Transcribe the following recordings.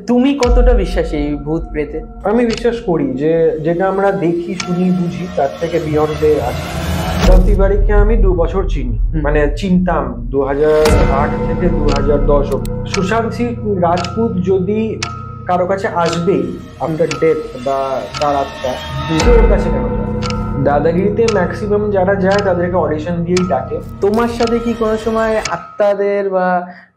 তুমি কতটা বিশ্বাসী এই ভূত প্রেতে? আমি বিশ্বাস করি যে যেটা আমরা দেখি শুনি বুঝি তার থেকে বিয়ন্ডে আছে। তিওয়ারিকে আমি 2 বছর চিনি, মানে চিনতাম 2008 থেকে 2010 অব্দি। সুশান্ত সিং রাজপুত যদি কারো কাছে আসবেই আফটার ডেথ বা তার আত্মা, ওর কাছে কেন যায়? দাদাগিরিতে ম্যাক্সিমাম যারা যায় তাদেরকে অডিশন দিয়েই ডাকে। তোমার সাথে কি কোনো সময় আত্মাদের বা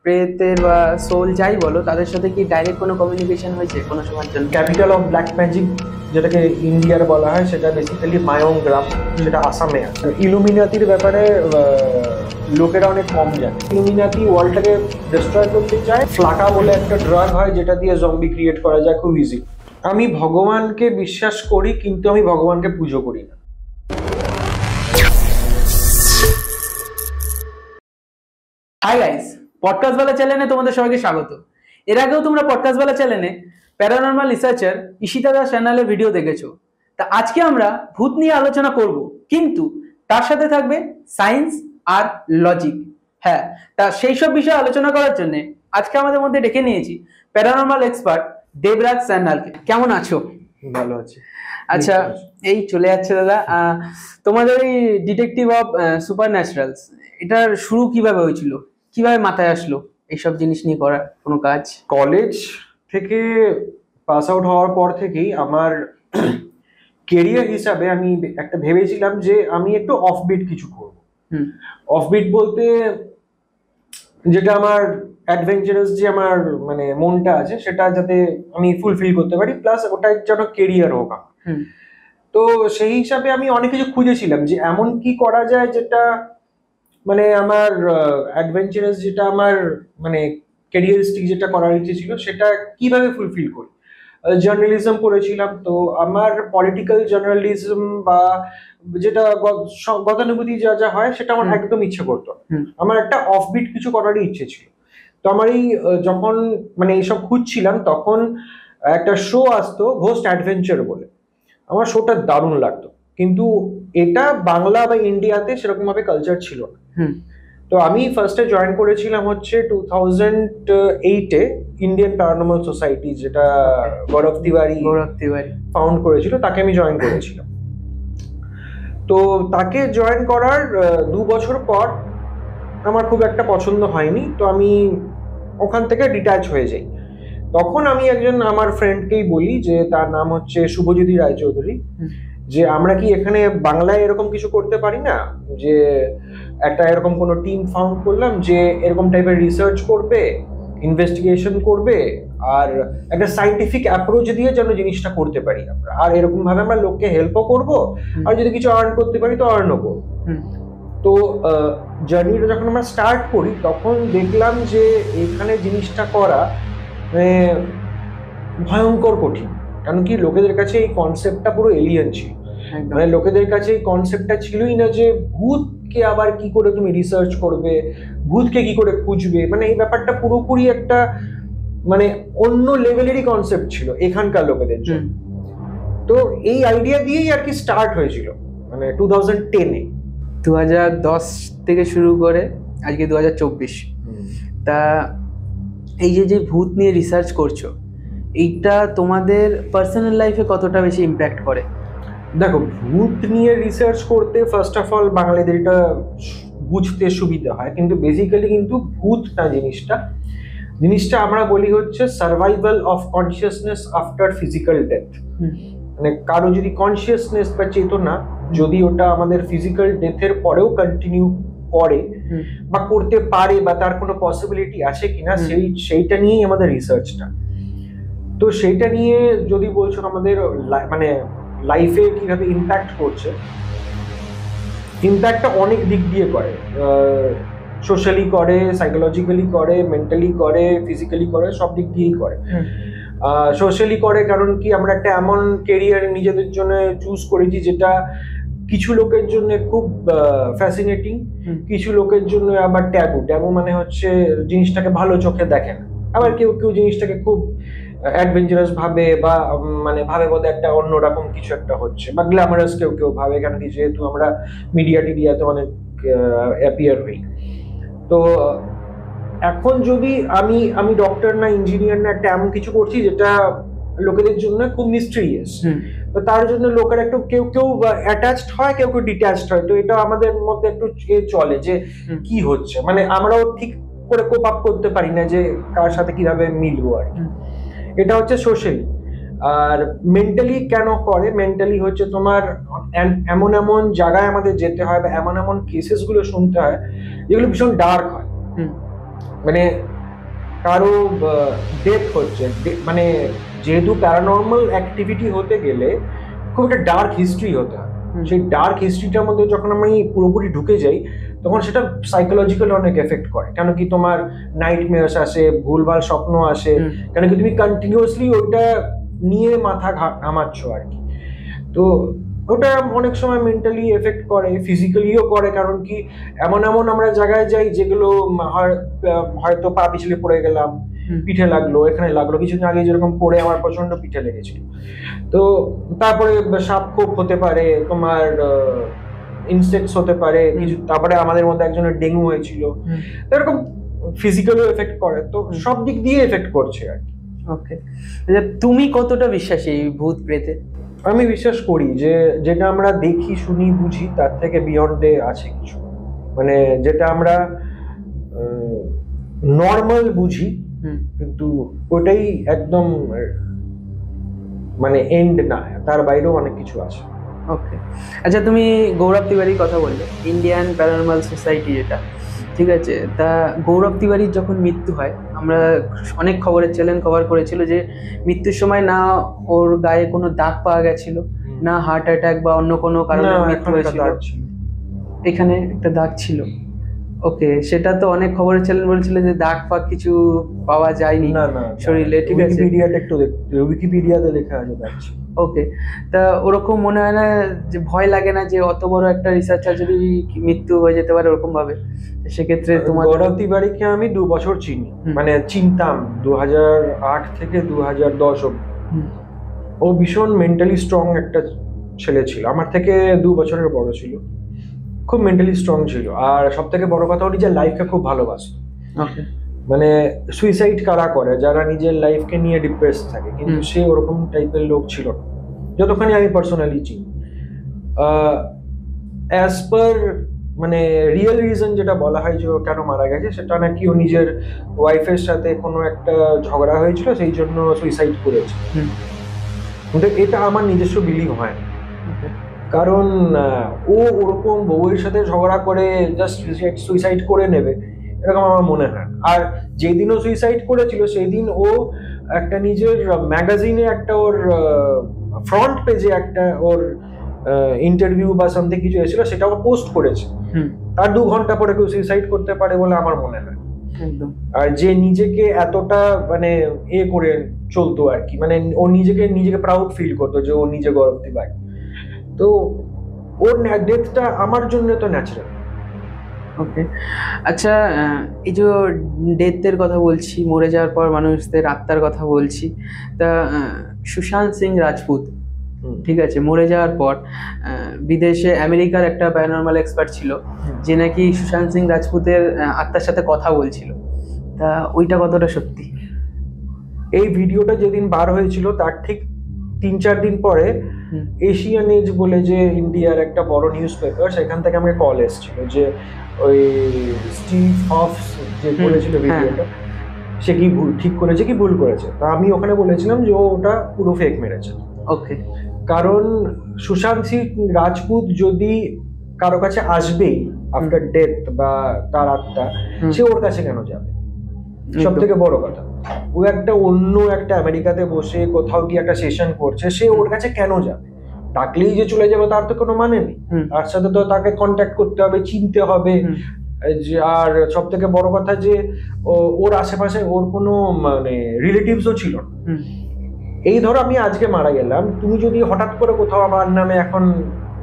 প্রেতের বা সোল যাই বলো তাদের সাথে কি ডাইরেক্ট কোনো কমিউনিকেশন হয়েছে কোনো সময়ের জন্য? ক্যাপিটাল অফ ব্ল্যাক ম্যাজিক যেটাকে ইন্ডিয়ার বলা হয়, সেটা বেসিক্যালি মায়ং গ্রাম, যেটা আসামে আছে। ইলুমিনাতির ব্যাপারে লোকেরা অনেক কম জানে। ইলুমিনাতি ওয়ার্ল্ডটাকে ডিস্ট্রয় করতে চায়। ফ্লাকা বলে একটা ড্রাগ হয় যেটা দিয়ে জম্বি ক্রিয়েট করা যায় খুব ইজি। আমি ভগবানকে বিশ্বাস করি, কিন্তু আমি ভগবানকে পুজো করি না। হাই গাইস, পডকাস্ট বালা চ্যানেলে তোমাদের সবাইকে স্বাগত। এর আগেও তোমরা পডকাস্ট বালা চ্যানেলে প্যারানর্মাল রিসার্চার ঈশিতা দাস চ্যানেলের ভিডিও দেখেছো। তা আজকে আমরা ভূত নিয়ে আলোচনা করব, কিন্তু তার সাথে থাকবে সায়েন্স আর লজিক। হ্যাঁ, তা সেই সব বিষয়ে আলোচনা করার জন্য আজকে আমাদের মধ্যে ডেকে নিয়েছি প্যারানর্মাল এক্সপার্ট দেবরাজ স্যান্যালকে। কেমন আছো? ভালো আছে। আচ্ছা, এই চলে যাচ্ছে দাদা। তোমাদের এই ডিটেকটিভ অফ সুপার ন্যাচারালস, এটার শুরু কিভাবে হয়েছিল? কিভাবে মাথায় আসলো এইসব জিনিস নিয়ে করার কোনো কাজ? কলেজ থেকে পাস আউট হওয়ার পর থেকেই আমার কেরিয়ার হিসাবে আমি একটা ভেবেছিলাম যে আমি একটু অফবিট কিছু করব। অফবিট বলতে যেটা আমার অ্যাডভেঞ্চারাস, যে আমার মানে মনটা আছে সেটা যাতে আমি ফুলফিল করতে পারি, প্লাস ওটা যেন কেরিয়ার হোক। তো সেই হিসাবে আমি অনেক কিছু খুঁজেছিলাম যে এমন কি করা যায় যেটা মানে আমার অ্যাডভেঞ্চারাস, যেটা আমার মানে ক্যারিয়ারিস্টিক যেটা করার ইচ্ছে ছিল, সেটা কিভাবে ফুলফিল করি। জার্নালিজম পড়েছিলাম, তো আমার পলিটিক্যাল জার্নালিজম বা যেটা গতানুগতিক যা যা হয় সেটা আমার একদম ইচ্ছে করতো। আমার একটা অফবিট কিছু করারই ইচ্ছে ছিল। তো আমার এই যখন মানে এইসব খুঁজছিলাম, তখন একটা শো আসতো ঘোস্ট অ্যাডভেঞ্চার বলে। আমার শোটা দারুণ লাগতো, কিন্তু এটা বাংলা বা ইন্ডিয়াতে সেরকম ভাবে কালচার ছিল না। তো আমি ফার্স্টে জয়েন করেছিলাম হচ্ছে 2008-এ ইন্ডিয়ান প্যারানর্মাল সোসাইটি, যেটা গৌরব তিওয়ারি ফাউন্ড করেছিল, তাকে আমি জয়েন করেছিলাম। তো তাকে জয়েন করার 2 বছর পর আমার খুব একটা পছন্দ হয়নি, তো আমি ওখান থেকে ডিট্যাচ হয়ে যাই। তখন আমি একজন আমার ফ্রেন্ডকেই বলি, যে তার নাম হচ্ছে শুভজ্যোতি রায়চৌধুরী, যে আমরা কি এখানে বাংলায় এরকম কিছু করতে পারি না, যে একটা এরকম কোনো টিম ফাউন্ড করলাম যে এরকম টাইপের রিসার্চ করবে, ইনভেস্টিগেশন করবে, আর একটা সাইন্টিফিক অ্যাপ্রোচ দিয়ে যেন জিনিসটা করতে পারি আমরা, আর এরকম ভাবে আমরা লোককে হেল্পও করব, আর যদি কিছু আর্ন করতে পারি তো আর্নও করবো। তো জার্নিটা যখন আমরা স্টার্ট করি, তখন দেখলাম যে এখানে জিনিসটা করা ভয়ঙ্কর কঠিন। কারণ কি, লোকেদের কাছে এই কনসেপ্টটা পুরো এলিয়েন ছিল। মানে লোকেদের কাছে এই কনসেপ্টটা ছিলই না যে ভূতকে আবার কি করে তুমি রিসার্চ করবে, ভূতকে কি করে খুঁজবে, মানে এই ব্যাপারটা পুরোপুরি একটা মানে অন্য লেভেলেরই কনসেপ্ট ছিল এখানকার লোকেদের জন্য। তো এই আইডিয়া দিয়েই আর কি স্টার্ট হয়েছিল, মানে 2010-এ। 2010 থেকে শুরু করে আজকে 2024। তা এই যে ভূত নিয়ে রিসার্চ করছো, এইটা তোমাদের পার্সোনাল লাইফে কতটা বেশি ইম্প্যাক্ট করে? দেখো, ভূত নিয়ে রিসার্চ করতে ফার্স্ট অফ অল বাঙালিদের এটা বুঝতে সুবিধা হয়, কিন্তু বেসিক্যালি কিন্তু ভূত না, জিনিসটা আমরা বলি হচ্ছে survival of consciousness after physical death. মানে কারো যদি কনসিয়াসনেস বা চেতনা যদি ওটা আমাদের ফিজিক্যাল ডেথের পরেও কন্টিনিউ করে বা করতে পারে, বা তার কোনো পসিবিলিটি আছে কিনা, সেইটা নিয়েই আমাদের রিসার্চটা। তো সেইটা নিয়ে যদি বলছো আমাদের মানে লাইফে কিভাবে ইম্প্যাক্ট করছে, ইম্প্যাক্টটা অনেক দিক দিয়ে করে। সোশ্যালি করে, সাইকোলজিক্যালি করে, মেন্টালি করে, ফিজিক্যালি করে, সব দিক দিয়েই করে। সোশ্যালি করে কারণ কি, আমরা একটা এমন কেরিয়ার নিজেদের জন্য চুজ করেছি যেটা কিছু লোকের জন্য খুব ফ্যাসিনেটিং, কিছু লোকের জন্য আবার ট্যাবু মানে হচ্ছে জিনিসটাকে ভালো চোখে দেখে না। আবার কেউ কেউ জিনিসটাকে খুব অ্যাডভেঞ্চারাস ভাবে, বা মানে ভাবে বোধহয় একটা অন্যরকম কিছু একটা হচ্ছে, বা গ্ল্যামারাস কেউ কেউ ভাবে, কারণ কি যেহেতু আমরা মিডিয়াতে অনেক অ্যাপিয়ার হই। তো এখন যদি আমি ডক্টর না ইঞ্জিনিয়ার না একটা এমন কিছু করছি যেটা লোকেদের জন্য খুব মিস্ট্রিয়াস, তো তার জন্য লোকের একটু কেউ কেউ অ্যাটাচড হয়, কেউ কেউ ডিট্যাচড হয়। তো এটা আমাদের মধ্যে একটু চলে যে কি হচ্ছে, মানে আমরাও ঠিক করে কোপ আপ করতে পারি না যে কার সাথে কিভাবে মিলবো আর কি। এটা হচ্ছে সোশ্যালি। আর মেন্টালি কেন করে, মেন্টালি হচ্ছে তোমার এমন এমন জায়গায় আমাদের যেতে হয় বা এমন এমন কেসেস গুলো শুনতে হয় যেগুলো ভীষণ ডার্ক হয়। মানে কারো ডেথ হচ্ছে, মানে যেহেতু প্যারানর্মাল অ্যাক্টিভিটি হতে গেলে খুব একটা ডার্ক হিস্ট্রি হতে হয়। সেই ডার্ক হিস্ট্রিটার মধ্যে যখন আমি পুরোপুরি ঢুকে যাই তখন সেটা সাইকোলজিক্যালি অনেক এফেক্ট করে। কেন কি তোমার নাইটমেয়ার্স আসে, ভুলভাল স্বপ্ন আসে, কেন কি তুমি কন্টিনিউয়াসলি ওইটা নিয়ে মাথা ঘামাচ্ছ আর কি। তো ওটা অনেক সময় মেন্টালি এফেক্ট করে, ফিজিক্যালিও করে। কারণ কি এমন এমন আমরা জায়গায় যাই যেগুলো হয়তো পা পিছলে পড়ে গেলাম, পিঠে লাগলো, এখানে লাগলো, কিছুদিন আগে যেরকম পড়ে আমার প্রচন্ড পিঠে লেগেছিল। তো তারপরে সাপ খোপ হতে পারে, তোমার ইনসেক্টস হতে পারে কিছু, তারপরে আমাদের মধ্যে একজনের ডেঙ্গু হয়েছিল, এরকম ফিজিক্যালিও এফেক্ট করে। তো সব দিক দিয়ে এফেক্ট করছে আর কি। ওকে, তুমি কতটা বিশ্বাসী এই ভূত প্রেতে? আমি বিশ্বাস করি যে যেটা আমরা দেখি শুনি বুঝি তার থেকে বিয়ন্ডে আছে কিছু, মানে যেটা আমরা নর্মাল বুঝি কিন্তু ওটাই একদম মানে এন্ড না, তার বাইরেও অনেক কিছু আছে। ওকে, আচ্ছা তুমি গৌরব তিওয়ারির কথা বললে, ইন্ডিয়ান প্যারানর্মাল সোসাইটি যেটা, ঠিক আছে, তা গৌরব তিওয়ারির যখন মৃত্যু হয় আমরা অনেক খবরের চ্যানেল কভার করেছিল যে মৃত্যুর সময় না ওর গায়ে কোনো দাগ পাওয়া গেছিল, না হার্ট অ্যাটাক বা অন্য কোনো কারণে মৃত্যু হয়েছিল, এখানে একটা দাগ ছিল। ওকে, সেটা তো অনেক খবরের চ্যানেল বলছিল যে দাগ ফাগ কিছু পাওয়া যায়নি শরীরে, ঠিক আছে, উইকিপিডিয়াতে একটু উইকিপিডিয়াতে লেখা আছে দেখছি। ওকে, তা ওরকম মনে হয় না যে ভয় লাগে না যে অত বড় একটা রিসার্চার যদি মৃত্যু হয়ে যেতে পারে ওরকম ভাবে? সেক্ষেত্রে তোমার গৌরব তিওয়ারিকে আমি 2 বছর চিনি, মানে চিনতাম 2008 থেকে 2010 অব্দি। ও ভীষণ মেন্টালি স্ট্রং একটা ছেলে ছিল, আমার থেকে 2 বছরের বড় ছিল, খুব মেন্টালি স্ট্রং ছিল। আর সব থেকে বড় কথা হলো যে লাইফকে খুব ভালোবাসতো। মানে সুইসাইড কারা করে, যারা নিজের লাইফকে নিয়ে ডিপ্রেস থাকে, কিন্তু সে ওরকম টাইপের লোক ছিল না যতখানি আমি পার্সোনালি চিনি। অ্যাজ পার মানে রিয়েল রিজন যেটা বলা হয় যে ও কেন মারা গেছে, সেটা নাকি ও নিজের ওয়াইফের সাথে কোনো একটা ঝগড়া হয়েছিল, সেই জন্য সুইসাইড করেছে। কিন্তু এটা আমার নিজস্ব বিলিভ হয় না, কারণ ও ওরকম বউয়ের সাথে ঝগড়া করে জাস্ট সুইসাইড করে নেবে এরকম আমার মনে হয়। আর যেদিন ও সুইসাইড করেছিল সেই দিন ও একটা নিজের ম্যাগাজিনে একটা ওর ফ্রন্ট পেজে একটা ওর ইন্টারভিউ বা সামথিং কিছু এসেছিল, সেটা ও পোস্ট করেছে। তার 2 ঘন্টা পরে কেউ সুইসাইড করতে পারে বলে আমার মনে হয়। আর যে নিজেকে এতটা মানে করে চলতো আর কি, মানে ও নিজেকে প্রাউড ফিল করতো যে ও নিজে গৌরব তিওয়ারি, তো ওর ডেথটা আমার জন্য তো ন্যাচারাল। ওকে, আচ্ছা এই যে ডেথের কথা বলছি, মরে যাওয়ার পর মানুষদের আত্মার কথা বলছি, তা সুশান্ত সিং রাজপুত, ঠিক আছে, মরে যাওয়ার পর বিদেশে আমেরিকার একটা প্যারানর্মাল এক্সপার্ট ছিল যে নাকি সুশান্ত সিং রাজপুতের আত্মার সাথে কথা বলছিল, তা ওইটা কতটা সত্যি? এই ভিডিওটা যেদিন বার হয়েছিল তার ঠিক 3-4 দিন পরে এশিয়ান এজ বলে যে ইন্ডিয়ার একটা বড় নিউজ পেপার, সেখান থেকে আমাকে কল এসেছিল যে ওই স্টিভ হফস যে বলেছিল ভিডিওটা, সে কি ভুল ঠিক করেছে কি ভুল করেছে। তা আমি ওখানে বলেছিলাম যে ওটা পুরো ফেক মেরেছে। ওকে, কারণ সুশান্ত সিং রাজপুত যদি কারো কাছে আসবেই আফটার ডেথ বা তার আত্মা, সে ওর কাছে কেন যাবে? সব থেকে বড় কথা, ও একটা অন্য একটা আমেরিকাতে বসে কোথাও গিয়ে একটা সেশন করছে, সে ওর কাছে কেন যাবে? ডাকলেই যে চলে যাবে তার তো কোনো মানে নেই, তার সাথে তো তাকে কন্ট্যাক্ট করতে হবে, চিনতে হবে। আর সব থেকে বড় কথা যে ওর আশেপাশে ওর কোনো মানে রিলেটিভসও ছিল না। এই ধরো আমি আজকে মারা গেলাম, তুমি যদি হঠাৎ করে কোথাও আমার নামে এখন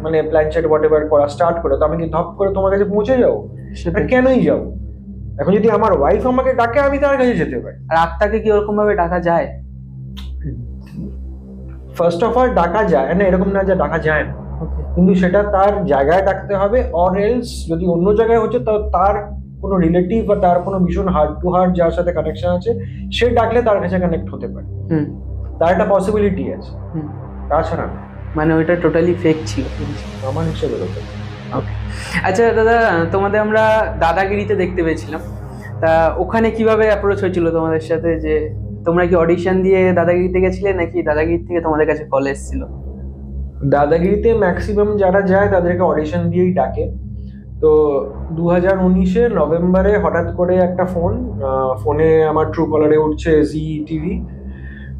মানে প্ল্যানচেট হোয়াটএভার করা স্টার্ট করে, তো আমি কি ধপ করে তোমার কাছে পৌঁছে যাবো? সেটা কেনই যাবো? এখন যদি আমার ওয়াইফ আমাকে ডাকে আমি তার কাছে যেতে পারি। আর আত্মাকে কি ওরকম ভাবে ডাকা যায়? ফার্স্ট অফ অল ডাকা যায় না, এরকম না যে ডাকা যায় না, কিন্তু সেটা তার জায়গায় ডাকতে হবে। অর এলস যদি অন্য জায়গায় হচ্ছে তো তার কোনো রিলেটিভ বা তার কোনো ভীষণ হার্ট টু হার্ট যার সাথে কানেকশন আছে সে ডাকলে তার কাছে কানেক্ট হতে পারে, তার একটা পসিবিলিটি আছে, তাছাড়া না। মানে ওইটা টোটালি ফেক ছিল আমার হিসেবে ওটা। ওকে, আচ্ছা দাদা, তোমাদের আমরা দাদাগিরিতে দেখতে পেয়েছিলাম, তা ওখানে কিভাবে অ্যাপ্রোচ হয়েছিল তোমাদের সাথে? যে তোমরা কি অডিশন দিয়ে দাদাগিরিতে গেছিলে নাকি দাদাগিরি থেকে তোমাদের কাছে কল এসেছিল? দাদাগিরিতে ম্যাক্সিমাম যারা যায় তাদেরকে অডিশন দিয়েই ডাকে। তো 2019-এর নভেম্বরে হঠাৎ করে একটা ফোনে আমার ট্রু কলারে উঠছে জি টিভি।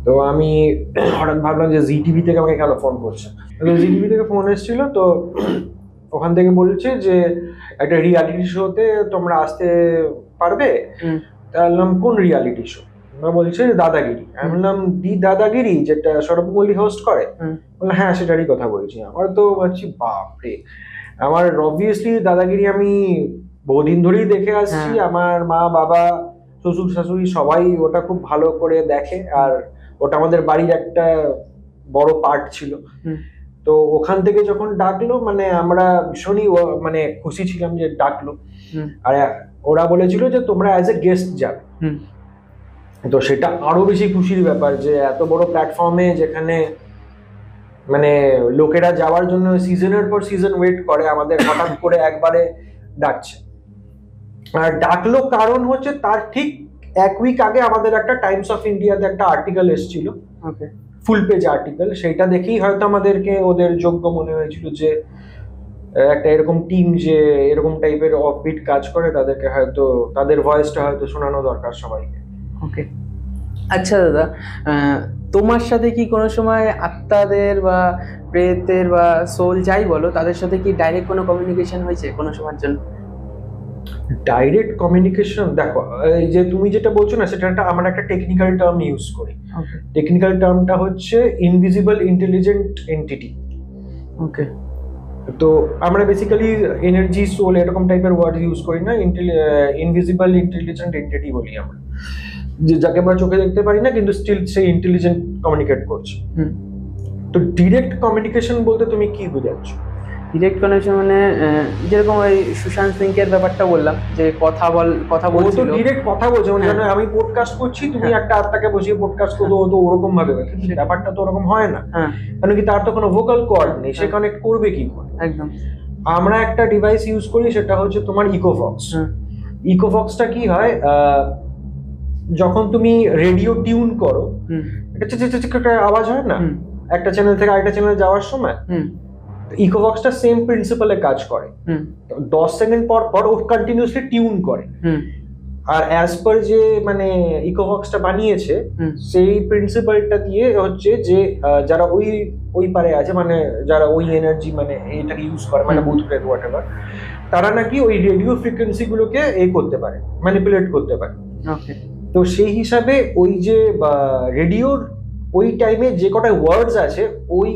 তো আমি হঠাৎ ভাবলাম যে জি টিভি থেকে আমাকে কেন ফোন করছে। জি টিভি থেকে ফোন এসেছিল, তো ওখান থেকে বলছে যে একটা রিয়ালিটি শোতে তোমরা আসতে পারবে। বললাম কোন রিয়ালিটি শো? ওরা বলছে দাদাগিরি। আমি বললাম দি দাদাগিরি, যেটা সৌরভ গাঙ্গুলি হোস্ট করে? বললাম হ্যাঁ সেটারই কথা বলছি। আমার তো ভাবছি বাপরে, আমার অবভিয়াসলি দাদাগিরি আমি বহুদিন ধরেই দেখে আসছি, আমার মা বাবা শ্বশুর শাশুড়ি সবাই ওটা খুব ভালো করে দেখে, আর ওটা আমাদের বাড়ির একটা বড় পার্ট ছিল। তো ওখান থেকে যখন ডাকলো মানে আমরা ভীষণই মানে খুশি ছিলাম যে ডাকলো, আর ওরা বলেছিল যে তোমরা অ্যাজ এ গেস্ট যাবে। তো সেটা আরো বেশি খুশির ব্যাপার যে এত বড় প্ল্যাটফর্মে যেখানে মানে লোকেরা যাওয়ার জন্য সিজনের পর সিজন ওয়েট করে, আমাদের হঠাৎ করে একবারে ডাকছে। আর ডাকলো কারণ হচ্ছে তার ঠিক এক উইক আগে আমাদের একটা টাইমস অফ ইন্ডিয়াতে একটা আর্টিকেল এসেছিল, ফুল পেজ আর্টিকেল। সেটা দেখেই হয়তো আমাদেরকে ওদের যোগ্য মনে হয়েছিল যে একটা এরকম টিম যে এরকম টাইপের অফবিট কাজ করে, তাদেরকে হয়তো তাদের ভয়েসটা হয়তো শোনানো দরকার সবাইকে। ওকে, আচ্ছা দাদা, তোমার সাথে কি কোনো সময় আত্মাদের বা প্রেতের বা সোল যাই বলো তাদের সাথে কি ডাইরেক্ট কোনো কমিউনিকেশন হয়েছে কোনো সময়ের জন্য? ডাইরেক্ট কমিউনিকেশন দেখো, এই যে তুমি যেটা বলছো না, সেটা আমরা একটা টেকনিক্যাল টার্ম ইউজ করি। টেকনিক্যাল টার্মটা হচ্ছে ইনভিজিবল ইন্টেলিজেন্ট এন্টিটি। ওকে, তো আমরা বেসিক্যালি এনার্জি সোল এরকম টাইপের ওয়ার্ড ইউজ করি না, ইনভিজিবল ইন্টেলিজেন্ট এন্টিটি বলি আমরা, যে যাকে আমরা চোখে দেখতে পারি না কিন্তু স্টিল সেই ইন্টেলিজেন্ট কমিউনিকেট করছে। তো ডিরেক্ট কমিউনিকেশন বলতে তুমি কি বোঝাচ্ছ? ডিরেক্ট কমিউনিকেশন মানে যেরকম ওই সুশান্ত সিংয়ের ব্যাপারটা বললাম যে কথা বলছিল, ডিরেক্ট কথা বলছে, মানে আমি পডকাস্ট করছি, তুমি একটা আত্মাকে বসিয়ে পডকাস্ট করো, তো ওরকম ভাবে ব্যাপারটা তো ওরকম হয় না, কারণ কি তার তো কোনো ভোকাল কর্ড নেই, সে কানেক্ট করবে কি করে? একদম। আমরা একটা ডিভাইস ইউজ করি, সেটা হচ্ছে তোমার ইকোভক্স। ইকোভক্সটা কি হয়, যখন তুমি রেডিও টিউন করো, একটা আওয়াজ হয় না একটা চ্যানেল থেকে আরেকটা চ্যানেলে যাওয়ার সময়, ইকোভক্সটা সেম প্রিন্সিপালে কাজ করে। 10 সেকেন্ড পর পর ও কন্টিনিউয়াসলি টিউন করে, আর অ্যাজ পার যে মানে ইকোভক্সটা বানিয়েছে সেই প্রিন্সিপালটা দিয়ে হচ্ছে যে যারা ওই পারে আছে, মানে যারা ওই এনার্জি মানে এটাকে ইউজ করে, মানে বুথ প্রেত হোয়াটএভার, তারা নাকি ওই রেডিও ফ্রিকোয়েন্সি গুলোকে করতে পারে, ম্যানিপুলেট করতে পারে। তো সেই হিসাবে ওই যে রেডিওর ওই টাইমে যে কটা ওয়ার্ডস আছে, ওই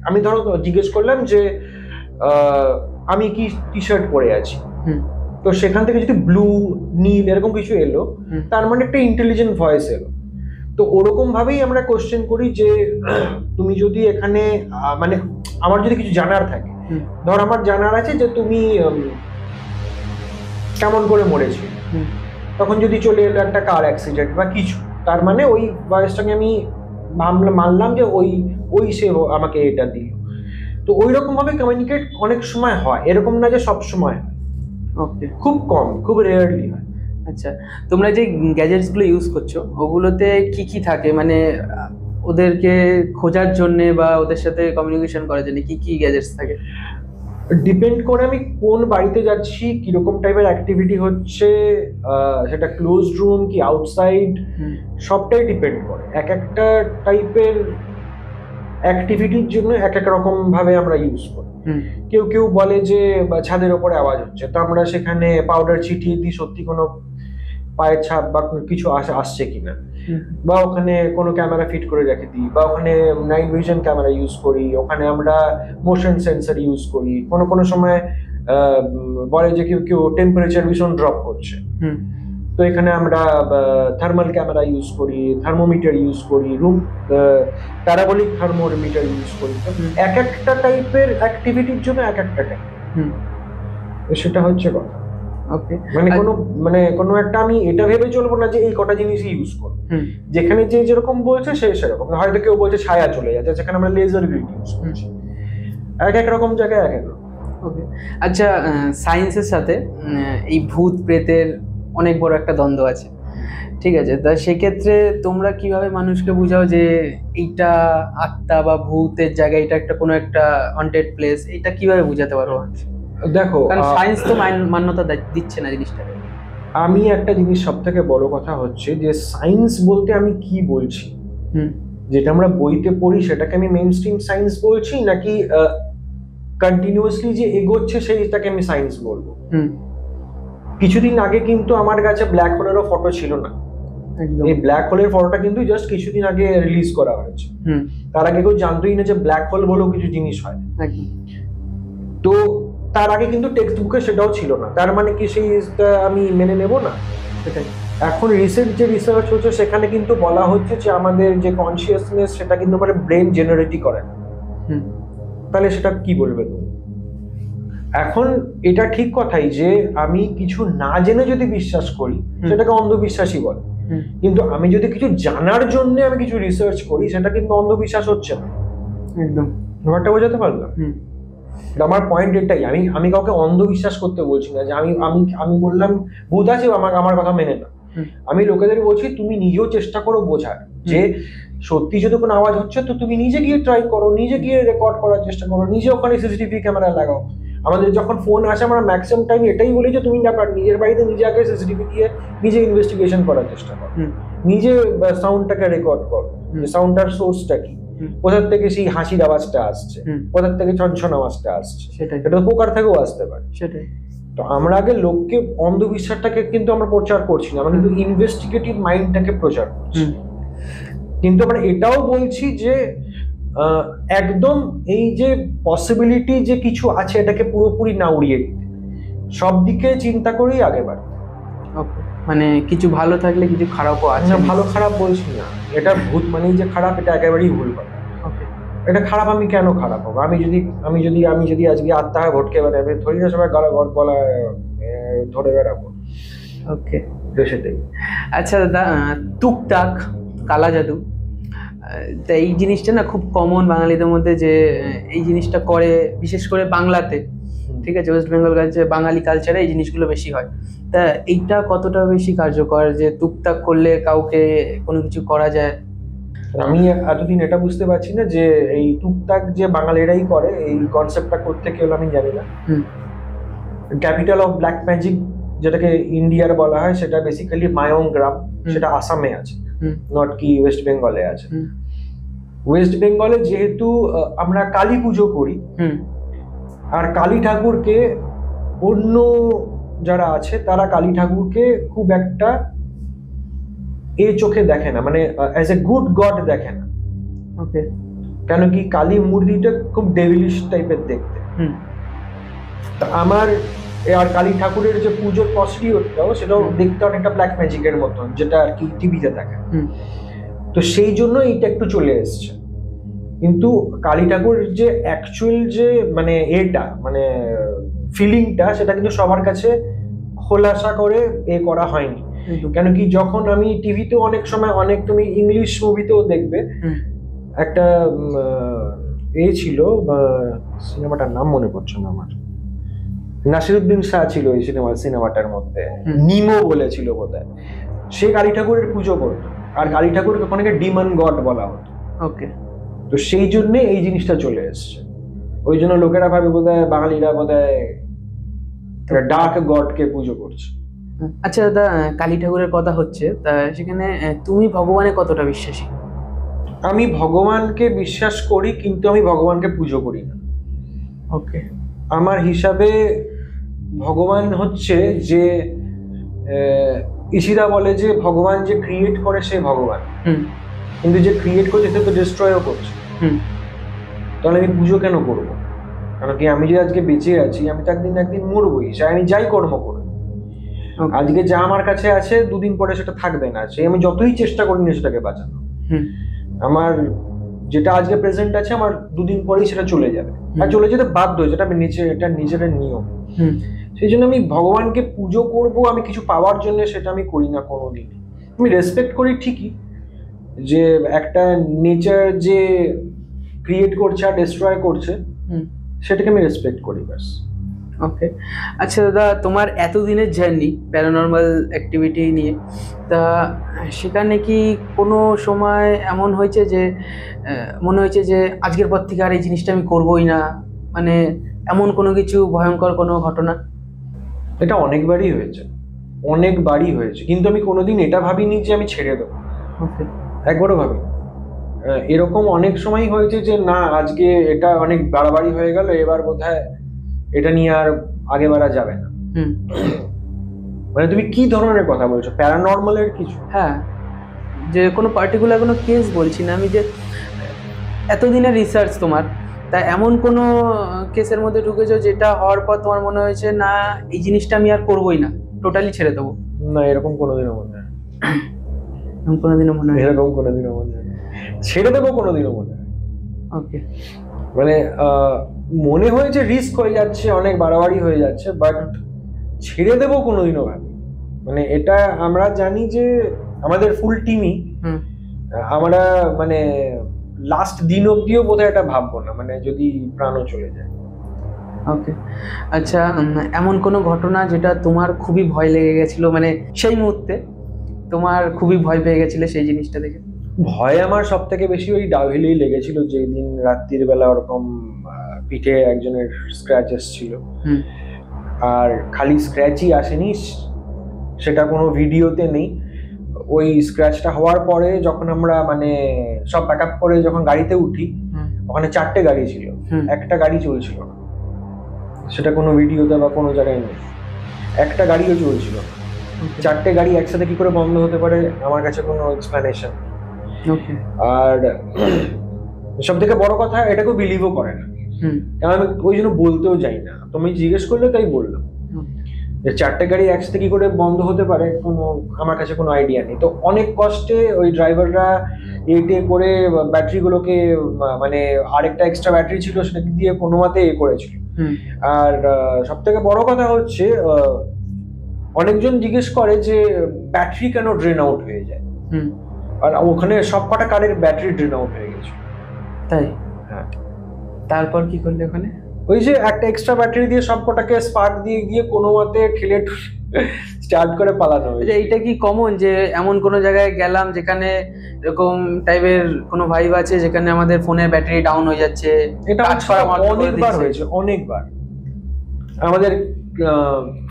আমি ধরো জিজ্ঞেস করলাম যে আমি কি টি শার্ট পরে আছি, তো সেখান থেকে যদি ব্লু নীল এরকম কিছু এলো, তার মানে একটা ইন্টেলিজেন্ট ভয়েস এলো। তো ওরকম ভাবেই আমরা কোশ্চেন করি যে তুমি যদি এখানে মানে আমার যদি কিছু জানার থাকে, ধর আমার জানার আছে যে তুমি কেমন করে মরেছি, তখন যদি চলে এলো একটা কার অ্যাক্সিডেন্ট বা কিছু, তার মানে ওই ভয়েসটাকে আমি মানলাম যে ওই সে আমাকে এটা দিল। তো ওই রকম ভাবে কমিউনিকেট অনেক সময় হয়, এরকম না যে সব সময় হয়। ওকে, খুব কম, খুব রেয়ারলি হয়। আচ্ছা, তোমরা যে গ্যাজেটস গুলো ইউজ করছো ওগুলোতে কি কি থাকে, মানে ওদেরকে খোঁজার জন্য বা ওদের সাথে কমিউনিকেশন করার জন্য কি কি গ্যাজেটস থাকে? ডিপেন্ড করে আমি কোন বাড়িতে যাচ্ছি, কিরকম টাইপের অ্যাক্টিভিটি হচ্ছে, সেটা ক্লোজ রুম কি আউটসাইড, সবটাই ডিপেন্ড করে। এক একটা টাইপের অ্যাক্টিভিটির জন্য এক এক রকম ভাবে আমরা ইউজ করি। কেউ কেউ বলে যে ছাদের ওপরে আওয়াজ হচ্ছে, তো আমরা সেখানে পাউডার ছিটিয়ে দিই সত্যি কোনো পায়ের ছাপ বা কিছু আসছে কিনা, বা ওখানে কোনো ক্যামেরা ফিট করে রেখে দিই, বা ওখানে নাইট ভিশন ক্যামেরা ইউজ করি, ওখানে আমরা মোশন সেন্সর ইউজ করি। কোনো সময় বলে যে কেউ টেম্পারেচার ভীষণ ড্রপ করছে, তো এখানে আমরা থার্মাল ক্যামেরা ইউজ করি, থার্মোমিটার ইউজ করি, রুম প্যারাবোলিক থার্মোমিটার ইউজ করি। এক একটা টাইপের অ্যাক্টিভিটির জন্য এক একটা টাইপ, সেটা হচ্ছে কথা। ওকে, কোনো একটা আমি এটা ভেবে চলবো না যে এই কটা জিনিসই ইউজ করবো। যেখানে যে যেরকম বলছে সে সেরকম, হয়তো কেউ বলছে ছায়া চলে যাচ্ছে, যেখানে আমরা লেজার গ্রিড ইউজ করছি। এক এক রকম জায়গায় এক এক রকম। ওকে, আচ্ছা, সায়েন্সের সাথে এই ভূত প্রেতের অনেক বড় একটা দ্বন্দ্ব আছে, ঠিক আছে? তা সেক্ষেত্রে তোমরা কিভাবে মানুষকে বুঝাও যে এইটা আত্মা বা ভূতের জায়গা, এটা একটা কোনো একটা হন্টেড প্লেস, এটা কিভাবে বুঝাতে পারো? দেখো, কারণ সায়েন্স তো মান্যতা দিচ্ছে না জিনিসটাকে। আমি একটা জিনিস সব থেকে বড় কথা হচ্ছে যে সায়েন্স বলতে আমি কি বলছি, যেটা আমরা বইতে পড়ি সেটাকে আমি মেইন স্ট্রিম সায়েন্স বলছি, নাকি কন্টিনিউয়াসলি যে এগোচ্ছে সেইটাকে আমি সায়েন্স বলবো? কিছুদিন আগে কিন্তু আমার কাছে ব্ল্যাক হোলেরও ফটো ছিল না। এই ব্ল্যাক হোলের ফটোটা কিন্তু জাস্ট কিছুদিন আগে রিলিজ করা হয়েছে। তার আগে কেউ জানতোই না যে ব্ল্যাক হোল বলেও কিছু জিনিস হয়। তো তার আগে কিন্তু টেক্সট বুকে সেটাও ছিল না, তার মানে কি সেইটা আমি মেনে নেব না? সেটাই এখন রিসেন্ট যে রিসার্চ হচ্ছে সেখানে কিন্তু বলা হচ্ছে যে আমাদের যে কনসিয়াসনেস সেটা কিন্তু মানে ব্রেন জেনারেটই করে না। তাহলে সেটা কি বলবে তুমি? এখন এটা ঠিক কথাই যে আমি কিছু না জেনে যদি বিশ্বাস করি সেটাকে অন্ধবিশ্বাসই বলে, কিন্তু আমি যদি কিছু জানার জন্য আমি কিছু রিসার্চ করি সেটা কিন্তু অন্ধবিশ্বাস হচ্ছে না। একদম, ব্যাপারটা বোঝাতে পারলাম? আমার পয়েন্ট এটাই, আমি কাউকে অন্ধবিশ্বাস করতে বলছি না যে আমি বললাম ভূত আছে আমার কথা মেনে না। আমি লোকেদের বলছি তুমি নিজেও চেষ্টা করো বোঝার, যে সত্যি যদি কোনো আওয়াজ হচ্ছে তো তুমি নিজে গিয়ে ট্রাই করো, নিজে গিয়ে রেকর্ড করার চেষ্টা করো, নিজে ওখানে সিসিটিভি ক্যামেরা লাগাও। আমাদের যখন ফোন আসে আমরা ম্যাক্সিমাম টাইম এটাই বলি যে তুমি নিজের বাড়িতে নিজে আগে সিসিটিভি দিয়ে নিজে ইনভেস্টিগেশন করার চেষ্টা করো, নিজে সাউন্ডটাকে রেকর্ড করো, সাউন্ডটার সোর্সটা কি, কোথার থেকে সেই হাসির আওয়াজটা আসছে, কোথার থেকে ছনছন আওয়াজটা আসছে, সেটা তো পোকার থেকেও আসতে পারে। সেটাই তো আমরা আগে লোককে অন্ধবিশ্বাসটাকে কিন্তু আমরা প্রচার করছি না, আমরা কিন্তু ইনভেস্টিগেটিভ মাইন্ডটাকে প্রচার করছি। কিন্তু আমরা এটাও বলছি যে একদম এই যে পসিবিলিটি যে কিছু আছে এটাকে পুরোপুরি না উড়িয়ে দিতে, সব দিকে চিন্তা করেই আগে বাড়তে। মানে কিছু ভালো থাকলে কিছু খারাপও আছে। না, ভালো খারাপ বলছি না, এটা ভূত মানেই যে খারাপ এটা একেবারেই ভুল কথা। এটা খারাপ, আমি কেন খারাপ হবো? আমি যদি আজকে আত্মা হয় ভটকে বেড়াবে, ধরি না সবাই গলা ধরে বেড়াবো। ওকে, সেটাই। আচ্ছা দাদা, টুকটাক কালা জাদু, তা এই জিনিসটা না খুব কমন বাঙালিদের মধ্যে, যে এই জিনিসটা করে বিশেষ করে বাংলাতে, ঠিক আছে, ওয়েস্ট বেঙ্গল কালচার, বাঙালি কালচারে এই জিনিসগুলো বেশি হয়। তা এইটা কতটা বেশি কার্যকর যে টুকটাক করলে কাউকে কোনো কিছু করা যায়? আমি এতদিন এটা বুঝতে পারছি না যে এই টুকটাক যে বাঙালিরাই করে, এই কনসেপ্টটা করতে কেউ আমি জানি না। ক্যাপিটাল অফ ব্ল্যাক ম্যাজিক যেটাকে ইন্ডিয়ার বলা হয় সেটা বেসিক্যালি মায়ং গ্রাম, সেটা আসামে আছে, নট কি ওয়েস্ট বেঙ্গলে আছে। ওয়েস্ট বেঙ্গলে যেহেতু আমরা কালী পুজো করি, আর কালী ঠাকুরকে অন্য যারা আছে তারা কালী ঠাকুরকে খুব একটা চোখে দেখে না, মানে অ্যাজ এ গুড গড দেখে না। ওকে, কেন কি কালী মূর্তিটা খুব ডেভিলিশ টাইপের দেখতে। তা আমার আর কালী ঠাকুরের যে পুজোর প্রসিডিওরটাও সেটাও দেখতে অনেকটা ব্ল্যাক ম্যাজিকের মতন, যেটা আর কি টিভিতে দেখে। তো সেই জন্য এইটা একটু চলে এসছে। কিন্তু কালী ঠাকুর যে অ্যাকচুয়াল যে মানে মানে ফিলিংটা, সেটা কিন্তু সবার কাছে খোলাসা করে করা হয়নি। কেন কি যখন আমি টিভিতে অনেক সময় তুমি ইংলিশ মুভিতেও দেখবে, একটা ছিল, সিনেমাটার নাম মনে পড়ছে না আমার, নাসিরুদ্দিন শাহ ছিল এই সিনেমাটার মধ্যে, নিমো বলেছিল বোধহয়। সে কালী ঠাকুরের পুজো করতো, আর কালী ঠাকুরকে ওখানে ডিমন গড বলা হতো। ওকে, তো সেই জন্য এই জিনিসটা চলে এসছে। ওই জন্য লোকেরা ভাবে বোধহয় বাঙালিরা বোধহয় ডার্ক গডকে পুজো করছে। আচ্ছা দাদা, কালী ঠাকুরের কথা হচ্ছে, তা সেখানে তুমি ভগবানে কতটা বিশ্বাসী? আমি ভগবানকে বিশ্বাস করি, কিন্তু আমি ভগবানকে পুজো করি না। ওকে, আমার হিসাবে ভগবান হচ্ছে যে ইশিরা বলে যে ভগবান যে ক্রিয়েট করে সে ভগবান, কিন্তু যে ক্রিয়েট করছে সে তো ডিস্ট্রয়ও করছে। তাহলে আমি পুজো কেন করবো? কারণ কি আমি যে আজকে বেঁচে আছি, আমি তো একদিন মরবই, সে আমি যাই কর্ম করি। আজকে যা আমার কাছে আছে দুদিন পরে সেটা থাকবে না, সে আমি যতই চেষ্টা করি না সেটাকে বাঁচানো। আমার যেটা আজকে প্রেজেন্ট আছে আমার দুদিন পরেই সেটা চলে যাবে, আর চলে যেতে বাধ্য, যেটা এটা নিজের নিয়ম। সেই জন্য আমি ভগবানকে পুজো করব আমি কিছু পাওয়ার জন্য, সেটা আমি করি না কোনোদিন। আমি রেসপেক্ট করি ঠিকই, যে একটা নেচার যে ক্রিয়েট করছে আর ডিস্ট্রয় করছে সেটাকে আমি রেসপেক্ট করি, ব্যাস। ওকে, আচ্ছা দাদা, তোমার এতদিনের জার্নি প্যারানর্মাল অ্যাক্টিভিটি নিয়ে, তা সেখানে কি কোনো সময় এমন হয়েছে যে মনে হয়েছে যে আজকের পর থেকে আর এই জিনিসটা আমি করবোই না, মানে এমন কোনো কিছু ভয়ঙ্কর কোনো ঘটনা? এটা অনেকবারই হয়েছে, অনেকবারই হয়েছে, কিন্তু আমি কোনোদিন এটা ভাবিনি যে আমি ছেড়ে দেবো। ওকে, একবারও ভাবি। এরকম অনেক সময় হয়েছে যে না, আজকে এটা অনেক বাড়াবাড়ি হয়ে গেল, এবার বোধহয় এটা নিয়ে আর আগে বাড়া যাবে না। মানে তুমি কি ধরনের কথা বলছো, প্যারানর্মালের কিছু? হ্যাঁ, যে কোনো পার্টিকুলার কোনো কেস বলছি না আমি, যে এতদিনের রিসার্চ তোমার, তা এমন কোনো কেসের মধ্যে ঢুকেছো যেটা হওয়ার পর তোমার মনে হয়েছে না এই জিনিসটা আমি আর করবোই না, টোটালি ছেড়ে দেবো? না, এরকম কোনোদিনও মনে হয়। এরকম কোনোদিনও মনে হয়? এরকম কোনোদিনও মনে হয় ছেড়ে দেবো, কোনোদিনও মনে হয়। ওকে, মানে মনে হয়েছে রিস্ক হয়ে যাচ্ছে, অনেক বাড়াবাড়ি হয়ে যাচ্ছে, বাট ছেড়ে দেবো কোনোদিনও ভাবি। মানে এটা আমরা জানি যে আমাদের ফুল টিমই, আমরা মানে লাস্ট দিন অব্দিও বোধহয় এটা ভাববো না, মানে যদি প্রাণও চলে যায়। ওকে, আচ্ছা, এমন কোনো ঘটনা যেটা তোমার খুবই ভয় লেগে গেছিল, মানে সেই মুহূর্তে তোমার খুবই ভয় পেয়ে গেছিলে সেই জিনিসটা দেখে? ভয় আমার সব থেকে বেশি ওই ডাউহিলেই লেগেছিল, যেদিন রাত্রির বেলা ওরকম পিঠে একজনের স্ক্র্যাচ এসেছিল। আর খালি স্ক্র্যাচই আসেনি, সেটা কোনো ভিডিওতে নেই। ওই স্ক্র্যাচটা হওয়ার পরে যখন আমরা মানে সব প্যাক আপ করে যখন গাড়িতে উঠি, ওখানে 4টে গাড়ি ছিল, একটা গাড়ি চলছিল না। সেটা কোনো ভিডিওতে বা কোনো জায়গায় নেই, একটা গাড়িও চলছিল না। 4টে গাড়ি একসাথে কি করে বন্ধ হতে পারে, আমার কাছে কোনো এক্সপ্লেনেশন। আর সব থেকে বড় কথা, এটাকেও বিলিভও করে না, কারণ আমি ওই জন্য বলতেও যাই না। তুমি জিজ্ঞেস করলে তাই বললাম যে 4টে গাড়ি একসাথে কি করে বন্ধ হতে পারে, কোনো আমার কাছে কোনো আইডিয়া নেই। তো অনেক কষ্টে ওই ড্রাইভাররা এটে করে ব্যাটারিগুলোকে, মানে আরেকটা এক্সট্রা ব্যাটারি ছিল সেটা দিয়ে কোনো মতে করেছিল। আর সব থেকে বড় কথা হচ্ছে, অনেকজন জিজ্ঞেস করে যে ব্যাটারি কেন ড্রেন আউট হয়ে যায়, আর ওখানে সব কটা কারের ব্যাটারি ড্রেন আউট হয়ে গেছে। তাই? হ্যাঁ। তারপর কি করলে ওখানে? ওই যে একটা এক্সট্রা ব্যাটারি দিয়ে সব কটাকে স্পার্ক দিয়ে গিয়ে কোনো মতে ঠেলে স্টার্ট করে পালানো হয়েছে। এইটা কি কমন যে এমন কোনো জায়গায় গেলাম যেখানে এরকম টাইপের কোনো ভাইব আছে যেখানে আমাদের ফোনের ব্যাটারি ডাউন হয়ে যাচ্ছে? এটা অনেকবার হয়েছে, অনেকবার। আমাদের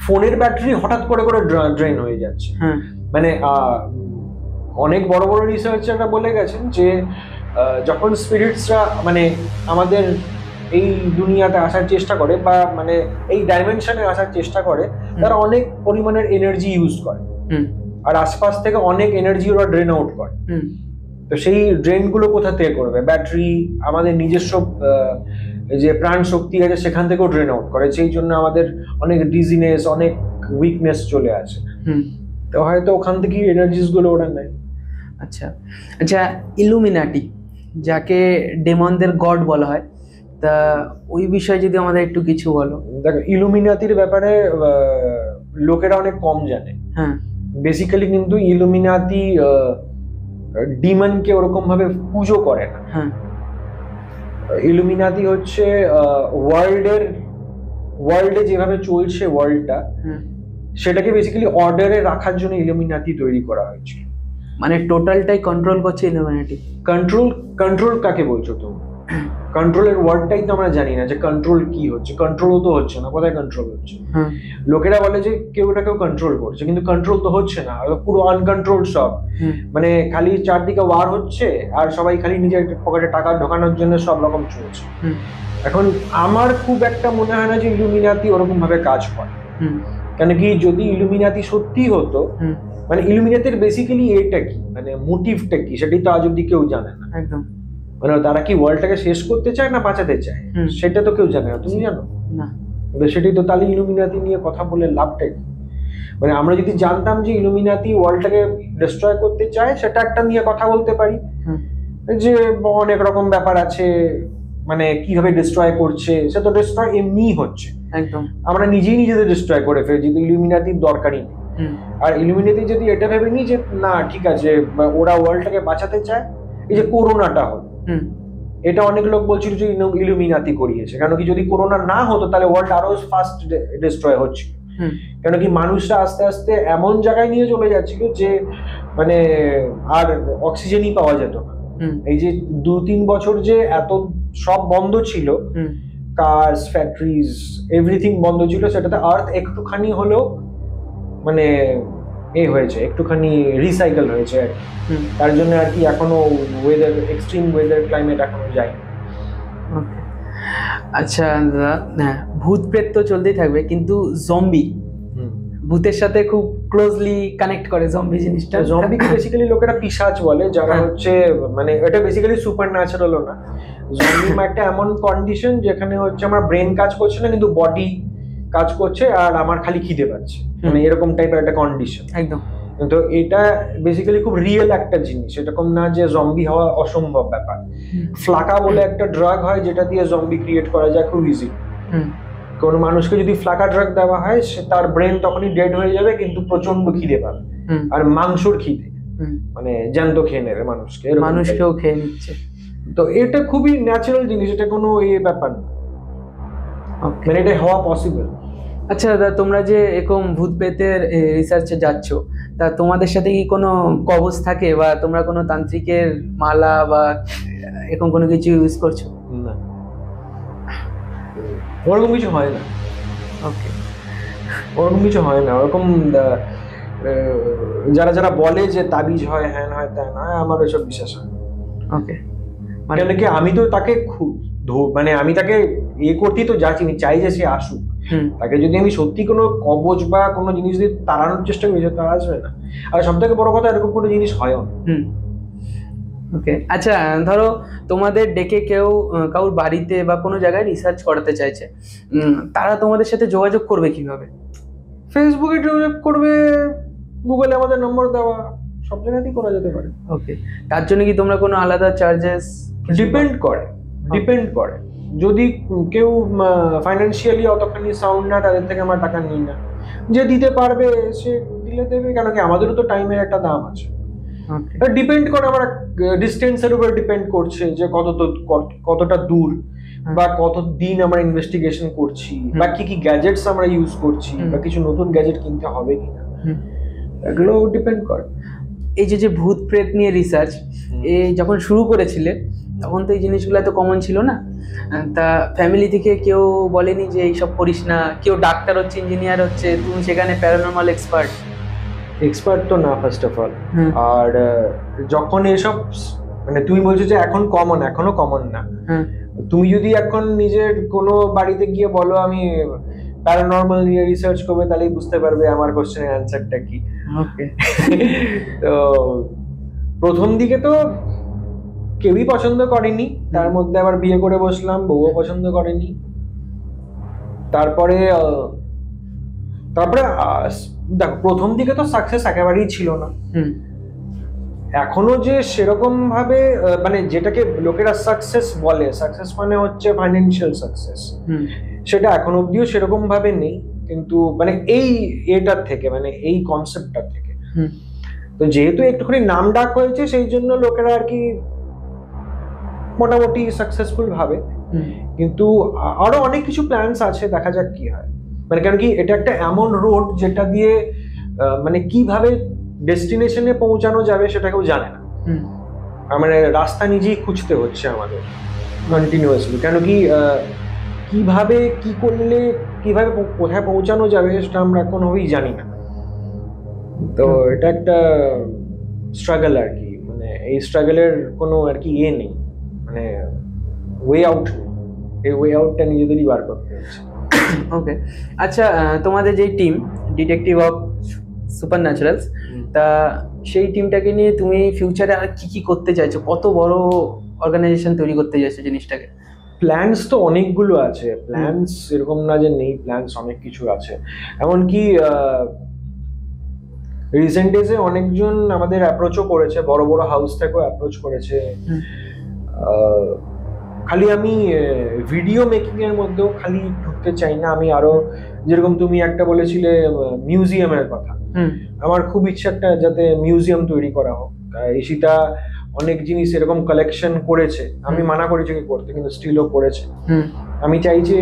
ফোনের ব্যাটারি হঠাৎ করে করে ড্রেন হয়ে যাচ্ছে। মানে অনেক বড় বড় রিসার্চাররা বলে গেছেন যে যখন স্পিরিটসরা মানে আমাদের এই দুনিয়াতে আসার চেষ্টা করে বা মানে এই ডাইমেনশনে আসার চেষ্টা করে, তারা অনেক পরিমাণের এনার্জি ইউজ করে, আর আশপাশ থেকে অনেক এনার্জি ওরা ড্রেন আউট করে। তো সেই ড্রেন গুলো কোথা থেকে করবে? ব্যাটারি, আমাদের নিজস্ব যে প্রাণ শক্তি আছে সেখান থেকেও ড্রেন আউট করে। সেই জন্য আমাদের অনেক ডিজিনেস, অনেক উইকনেস চলে আসে। তো হয়তো ওখান থেকে এনার্জিস গুলো ওরা নেয়। আচ্ছা আচ্ছা, ইলুমিনাটি যাকে ডেমনদের গড বলা হয়, তা ওই বিষয়ে যদি আমাদের একটু কিছু বলো। দেখো, ইলুমিনাতির ব্যাপারে লোকেরা অনেক কম জানে। বেসিক্যালি কিন্তু ইলুমিনাতি ডিমনকে ওরকম ভাবে পুজো করে না। ইলুমিনাতি হচ্ছে ওয়ার্ল্ডে যেভাবে চলছে ওয়ার্ল্ডটা, সেটাকে বেসিক্যালি অর্ডারে রাখার জন্য ইলুমিনাতি তৈরি করা হয়েছিল। মানে টোটালটাই কন্ট্রোল করছে ইলুমিনাটি। কন্ট্রোল কাকে বলছো তুমি? কন্ট্রোলের ওয়ার্ডটাই তো আমরা জানি না যে কন্ট্রোল কি হচ্ছে। কন্ট্রোলও তো হচ্ছে না, কোথায় কন্ট্রোল হচ্ছে? লোকেরা বলে যে কেউ না কেউ কন্ট্রোল করছে, কিন্তু কন্ট্রোল তো হচ্ছে না, পুরো আনকন্ট্রোল সব। মানে খালি চারদিকে ওয়ার হচ্ছে আর সবাই খালি নিজের পকেটে টাকা ঢোকানোর জন্য সব রকম চলছে। এখন আমার খুব একটা মনে হয় না যে ইলুমিনাতি ওরকম ভাবে কাজ করে। কেন কি, যদি ইলুমিনাতি সত্যি হতো, মানে ইলুমিনাতির বেসিক্যালি এটা কি, মানে মোটিভটা কি, সেটাই তো আজ অব্দি কেউ জানে না। একদম। মানে তারা কি ওয়ার্ল্ডটাকে শেষ করতে চায় না বাঁচাতে চায়, সেটা তো কেউ জানে না। তুমি জানো না? সেটাই তো। তাহলে ইলুমিনাতি নিয়ে কথা বলে লাভটা কি? মানে আমরা যদি জানতাম যে ইলুমিনাতি ওয়ার্ল্ডটাকে ডিস্ট্রয় করতে চায়, সেটা একটা নিয়ে কথা বলতে পারি, যে অনেক রকম ব্যাপার আছে, মানে কিভাবে ডিস্ট্রয় করছে, সে তো ডিস্ট্রয় এমনিই হচ্ছে। একদম। আমরা নিজেই নিজেদের ডিস্ট্রয় করে ফেলছি, তো ইলুমিনাতির দরকারই নেই। আর ইলুমিনাতি যদি এটা ভেবে নি যে না ঠিক আছে ওরা ওয়ার্ল্ডটাকে বাঁচাতে চায়, এই যে করোনাটা হলো, এটা অনেক লোক বলছিল যে ইলুমিনাতি করিয়েছে, কেন কি যদি করোনা না হতো তাহলে ওয়ার্ল্ড আরো ফাস্ট ডিস্ট্রয় হচ্ছিল। কেন কি মানুষরা আস্তে আস্তে এমন জায়গায় নিয়ে চলে যাচ্ছিল যে মানে আর অক্সিজেনই পাওয়া যেত না। এই যে 2-3 বছর যে এত সব বন্ধ ছিল, কার্স, ফ্যাক্টরিজ, এভরিথিং বন্ধ ছিল, সেটাতে আর্থ একটুখানি হলেও মানে হয়েছে, একটুখানি রিসাইকেল হয়েছে আর কি। তার জন্য আর কি এখনো ওয়েদার, এক্সট্রিম ওয়েদার ক্লাইমেট এখনো যায়নি। আচ্ছা দাদা, হ্যাঁ ভূত প্রেত তো চলতেই থাকবে, কিন্তু জম্বি, ভূতের সাথে খুব ক্লোজলি কানেক্ট করে জম্বি জিনিসটা। জম্বিকে বেসিক্যালি লোকেরা পিশাচ বলে, যারা হচ্ছে মানে এটা বেসিক্যালি সুপার ন্যাচারালও না। জম্বি একটা এমন কন্ডিশন যেখানে হচ্ছে আমার ব্রেন কাজ করছে না কিন্তু বডি কাজ করছে আর আমার খালি খিদে পাচ্ছে, মানে এরকম টাইপের একটা কন্ডিশন। একদম। তো এটা বেসিক্যালি খুব রিয়েল একটা জিনিস, এরকম না যে জম্বি হওয়া অসম্ভব ব্যাপার। ফ্লাকা বলে একটা ড্রাগ হয় যেটা দিয়ে জম্বি ক্রিয়েট করা যায় খুব ইজি। কোনো মানুষকে যদি ফ্লাকা ড্রাগ দেওয়া হয়, সে তার ব্রেন তখনই ডেড হয়ে যাবে কিন্তু প্রচন্ড খিদে পাবে, আর মাংসর খিদে, মানে জ্যান্ত খেয়ে নেবে মানুষকেও খেয়ে নিচ্ছে। তো এটা খুবই ন্যাচারাল জিনিস, এটা কোনো ব্যাপার না, মানে এটা হওয়া পসিবল। আচ্ছা দাদা, তোমরা যে এরকম ভূত প্রেতের রিসার্চে যাচ্ছ, তা তোমাদের সাথে কি কোনো কবজ থাকে বা তোমরা কোনো তান্ত্রিকের মালা বা এরকম কোনো কিছু ইউজ করছো? না, ওরকম কিছু হয় না। ওকে, ওরকম কিছু হয় না। ওরকম যারা যারা বলে যে তাবিজ হয়, হ্যান হয়, ত্যান হয়, আমার ওইসব বিশ্বাস হয়। ওকে, মানে কি আমি তো তাকে খুব মানে আমি তাকে করতেই তো যাচ্ছি, আমি চাই যে সে আসুক। তাকে যদি আমি সত্যি কোনো কবজ বা কোনো জিনিস দিয়ে তাড়ানোর চেষ্টা করি, তারা আসবে না। আর সব থেকে বড় কথা, এরকম কোনো জিনিস হয়ও না। ওকে, আচ্ছা ধরো তোমাদের ডেকে কেউ কারোর বাড়িতে বা কোনো জায়গায় রিসার্চ করাতে চাইছে, তারা তোমাদের সাথে যোগাযোগ করবে কিভাবে? ফেসবুকে যোগাযোগ করবে, গুগলে আমাদের নম্বর দেওয়া, সব জায়গাতেই করা যেতে পারে। ওকে, তার জন্য কি তোমরা কোনো আলাদা চার্জেস? ডিপেন্ড করে। যদি কেউ ফাইন্যান্সিয়ালি অতখানি সাউন্ড না, তাদের থেকে আমরা টাকা নিই না। যে দিতে পারবে সে দিলে দেবে, কেন কি আমাদেরও তো টাইমের একটা দাম আছে। ডিপেন্ড করে, আমার ডিস্টেন্সের উপর ডিপেন্ড করছে যে কতটা দূর বা কত দিন আমরা ইনভেস্টিগেশন করছি, বা কি কি গ্যাজেটস আমরা ইউজ করছি, বা কিছু নতুন গ্যাজেট কিনতে হবে কিনা, এগুলো ডিপেন্ড করে। এই যে ভূত প্রেত নিয়ে রিসার্চ যখন শুরু করেছিলে, তখন তো এই জিনিসগুলো এত কমন ছিল না। তা ফ্যামিলি থেকে কেউ বলেনি যে এইসব করিস না? কেউ ডাক্তার হচ্ছে, ইঞ্জিনিয়ার হচ্ছে, তুমি সেখানে প্যারানর্মাল এক্সপার্ট তো না ফার্স্ট অফ অল। আর যখন এসব মানে তুমি বলছো যে এখন কমন, এখনো কমন না। তুমি যদি এখন নিজের কোনো বাড়িতে গিয়ে বলো আমি প্যারানর্মাল নিয়ে রিসার্চ করবে, তাহলেই বুঝতে পারবে আমার কোশ্চেনের অ্যান্সারটা কি। ওকে, তো প্রথম দিকে তো কেউই পছন্দ করেনি, তার মধ্যে আবার বিয়ে করে বসলাম, বউও পছন্দ করেনি। তারপরে দেখো, প্রথম দিকে তো সাকসেস একেবারেই ছিল না। এখনো যে সেরকম ভাবে মানে যেটাকে লোকেরা সাকসেস বলে, সাকসেস মানে হচ্ছে ফাইন্যান্সিয়াল সাকসেস, সেটা এখন অব্দিও সেরকম ভাবে নেই। কিন্তু মানে এটার থেকে, মানে এই কনসেপ্টটা থেকে, তো যেহেতু একটুখানি নাম ডাক হয়েছে, সেই জন্য লোকেরা আর কি মোটামুটি সাকসেসফুল ভাবে। কিন্তু আরো অনেক কিছু প্ল্যানস আছে, দেখা যাক কি হয়। মানে কারণ কি এটা একটা এমন রোড যেটা দিয়ে মানে কিভাবে ডেস্টিনেশনে পৌঁছানো যাবে সেটা কেউ জানে না। মানে রাস্তা নিজেই খুঁজতে হচ্ছে আমাদের কন্টিনিউয়াসলি। কেন কি কিভাবে কি করলে কিভাবে কোথায় পৌঁছানো যাবে সেটা আমরা কোনোভাবেই জানি না। তো এটা একটা স্ট্রাগল আর কি, মানে এই স্ট্রাগলের কোনো আর কি নেই, মানে ওয়ে আউট নেই। এই ওয়ে আউটটা নিজেদেরই বার করতে হচ্ছে। ওকে, আচ্ছা তোমাদের যে team detective of super naturals, তা সেই টিমটাকে নিয়ে তুমি ফিউচারে আর কি কি করতে চাইছো? কত বড় অর্গানাইজেশন তৈরি করতে চাইছো জিনিসটাকে? প্ল্যানস তো অনেকগুলো আছে, প্ল্যানস এরকম না যে নেই, প্ল্যানস অনেক কিছু আছে। এমনকি রিসেন্ট ডেজে অনেকজন আমাদের অ্যাপ্রোচও করেছে, বড় বড় হাউস থেকেও অ্যাপ্রোচ করেছে। খালি আমি ভিডিও মেকিং এর মধ্যেও খালি ঢুকতে চাই না, আমি আরো যেরকম তুমি একটা বলেছিলে মিউজিয়ামের কথা, আমার খুব ইচ্ছা একটা যাতে মিউজিয়াম তৈরি করা হোক। ঈশিতা অনেক জিনিস এরকম কালেকশন করেছে, আমি মানা করেছি কি করতে, কিন্তু স্টিলও করেছে। আমি চাই যে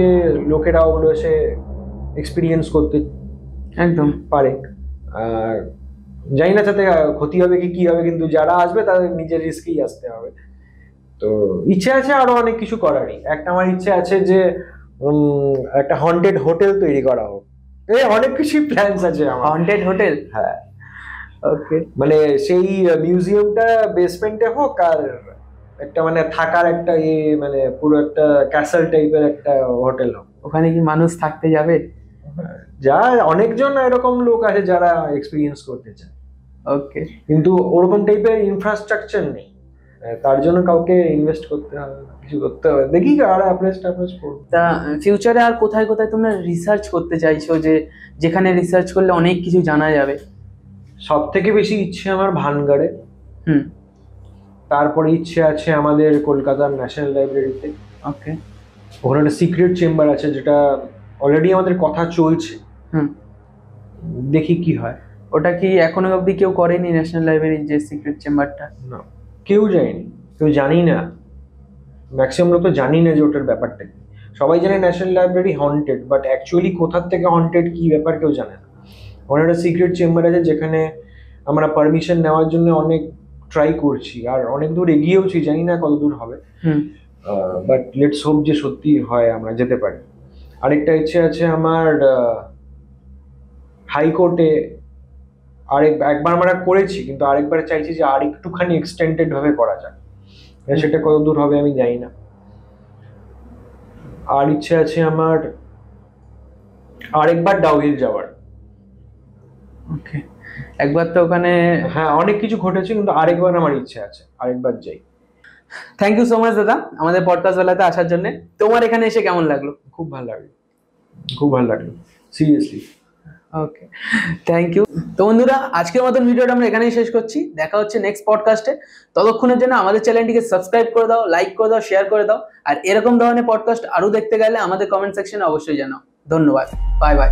লোকেরা ওগুলো এসে এক্সপিরিয়েন্স করতে একদম পারে। আর জানি না তাতে ক্ষতি হবে কি হবে, কিন্তু যারা আসবে তাদের নিজের রিস্কেই আসতে হবে। তো ইচ্ছে আছে আরো অনেক কিছু করারই। একটা আমার ইচ্ছে আছে যে একটা হন্টেড হোটেল তৈরি করা হোক। এই অনেক কিছু প্ল্যানস আছে আমার। Haunted hotel? হ্যাঁ, ওকে। মানে সেই মিউজিয়ামটা বেসমেন্টে হোক, আর একটা মানে থাকার একটা মানে পুরো একটা ক্যাসেল টাইপের একটা হোটেল হোক। ওখানে কি মানুষ থাকতে যাবে? যা অনেকজন এরকম লোক আছে যারা এক্সপিরিয়েন্স করতে চায়। ওকে, কিন্তু ওরকম টাইপের ইনফ্রাস্ট্রাকচার নেই, তার জন্য কাউকে ইনভেস্ট করতে হবে, কিছু করতে হবে। দেখি আর অ্যাপ্রেস করব। তা ফিউচারে আর কোথায় কোথায় তোমরা রিসার্চ করতে চাইছো, যে যেখানে রিসার্চ করলে অনেক কিছু জানা যাবে? সব থেকে বেশি ইচ্ছে আমার ভানগড়ে। তারপরে ইচ্ছে আছে আমাদের কলকাতার ন্যাশনাল লাইব্রেরিতে। ওকে। ওখানে একটা সিক্রেট চেম্বার আছে, যেটা অলরেডি আমাদের কথা চলছে। দেখি কি হয়। ওটা কি এখনো অবধি কেউ করেনি, ন্যাশনাল লাইব্রেরির যে সিক্রেট চেম্বারটা? না, কেউ যায়নি, কেউ জানি না, ম্যাক্সিমাম লোক তো জানি না যে ওটার ব্যাপারটা কি। সবাই জানে national library haunted, but actually কোথার থেকে হন্টেড কি ব্যাপার কেউ জানে না। ওখানে একটা সিক্রেট চেম্বার আছে যেখানে আমরা পারমিশন নেওয়ার জন্য অনেক ট্রাই করছি, আর অনেক দূর এগিয়েওছি, জানি না কত দূর হবে, বাট লেটস হোপ যে সত্যি হয়, আমরা যেতে পারি। আরেকটা ইচ্ছে আছে আমার হাইকোর্টে, একবার আমরা করেছি, কিন্তু আরেকবার চাইছি যে আরেকটুখানি এক্সটেন্ডেড ভাবে করা যায়। সেটা কত দূর হবে আমি জানি না। আর ইচ্ছে আছে আমার আরেকবার ডাউহিল যাওয়ার। ওকে, একবার তো ওখানে, হ্যাঁ, অনেক কিছু ঘটেছে, কিন্তু আরেকবার আমার ইচ্ছে আছে, আরেকবার যাই। থ্যাংক ইউ সো মাচ দাদা আমাদের পডকাস্ট বেলাতে আসার জন্য। তোমার এখানে এসে কেমন লাগলো? খুব ভালো লাগলো, খুব ভালো লাগলো, সিরিয়াসলি। Okay, thank you. তো বন্ধুরা, আজকের মতন ভিডিওটা আমরা এখানেই শেষ করছি। দেখা হচ্ছে নেক্সট পডকাস্টে। ততক্ষণের জন্য আমাদের চ্যানেলটিকে সাবস্ক্রাইব করে দাও, লাইক করে দাও, শেয়ার করে দাও। আর এরকম ধরনের পডকাস্ট আরো দেখতে গেলে আমাদের কমেন্ট সেকশনে অবশ্যই জানাও। ধন্যবাদ, বাই বাই।